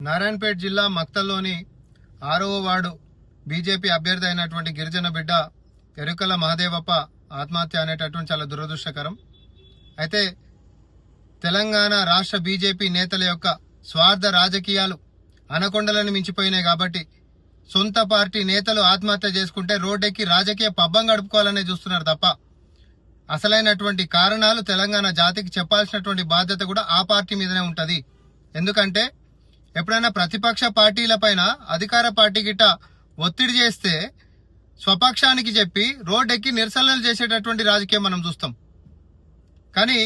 నారాయణపేట జిల్లా మక్తల్లోని 6వ ward BJP అభ్యర్థి అయినటువంటి గిరిజన బిడ్డ ఎరుకల మహదేవప్ప ఆత్మహత్య అనేటటువంటి చాలా దురదృష్టకరం. అయితే తెలంగాణ రాష్ట్ర బీజేపీ నేతల యొక్క స్వార్థ రాజకీయాలు అనకొండలను మించిపోయినాయి కాబట్టి సొంత పార్టీ నేతలు ఆత్మహత్య చేసుకుంటే రోడ్డెక్కి రాజకీయ పబ్బం గడుపుకోవాలనే చూస్తున్నారు తప్ప అసలైనటువంటి కారణాలు తెలంగాణ జాతికి చెప్పాల్సినటువంటి బాధ్యత కూడా ఆ పార్టీ మీదనే ఉంటది. ఎందుకంటే ఎప్పుడైనా ప్రతిపక్ష పార్టీల పైన అధికార పార్టీ గిట్ట ఒత్తిడి చేస్తే స్వపక్షానికి చెప్పి రోడ్డెక్కి నిరసనలు చేసేటటువంటి రాజకీయం మనం చూస్తాం. కానీ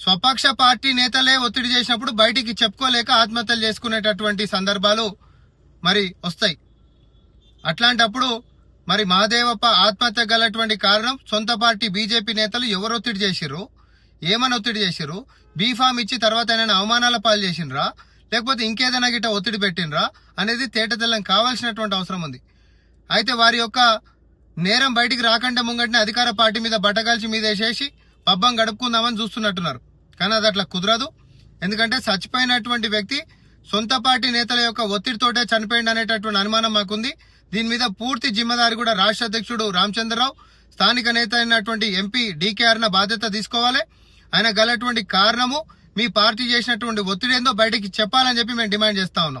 స్వపక్ష పార్టీ నేతలే ఒత్తిడి చేసినప్పుడు బయటికి చెప్పుకోలేక ఆత్మహత్యలు చేసుకునేటటువంటి సందర్భాలు మరి వస్తాయి. అట్లాంటప్పుడు మరి మహదేవప్ప ఆత్మహత్య గలటువంటి కారణం సొంత పార్టీ బీజేపీ నేతలు ఎవరు ఒత్తిడి చేసిర్రు, ఏమని ఒత్తిడి చేసిర్రు, బీఫామ్ ఇచ్చి తర్వాత ఆయన అవమానాల పాలు చేసిండ్రా లేకపోతే ఇంకేదైనా గిట్ట ఒత్తిడి పెట్టినరా అనేది తేటతెల్లం కావాల్సినటువంటి అవసరం ఉంది. అయితే వారి యొక్క నేరం బయటికి రాకుండా ముంగటిని అధికార పార్టీ మీద బట్టగాల్చి మీద వేసేసి పబ్బం గడుపుకుందామని చూస్తున్నట్టున్నారు. కానీ అది అట్లా కుదరదు. ఎందుకంటే చచ్చిపోయినటువంటి వ్యక్తి సొంత పార్టీ నేతల యొక్క ఒత్తిడితోటే చనిపోయింది అనేటటువంటి అనుమానం మాకుంది. దీని మీద పూర్తి జిమ్మదారి కూడా రాష్ట్ర అధ్యక్షుడు రామచంద్రరావు, స్థానిక నేత అయినటువంటి ఎంపీ డీకేఆర్ బాధ్యత తీసుకోవాలి. ఆయన గలటువంటి కారణము మీ పార్టీ చేసినటువంటి ఒత్తిడి ఏందో బయటికి చెప్పాలని చెప్పి మేము డిమాండ్ చేస్తా ఉన్నాం.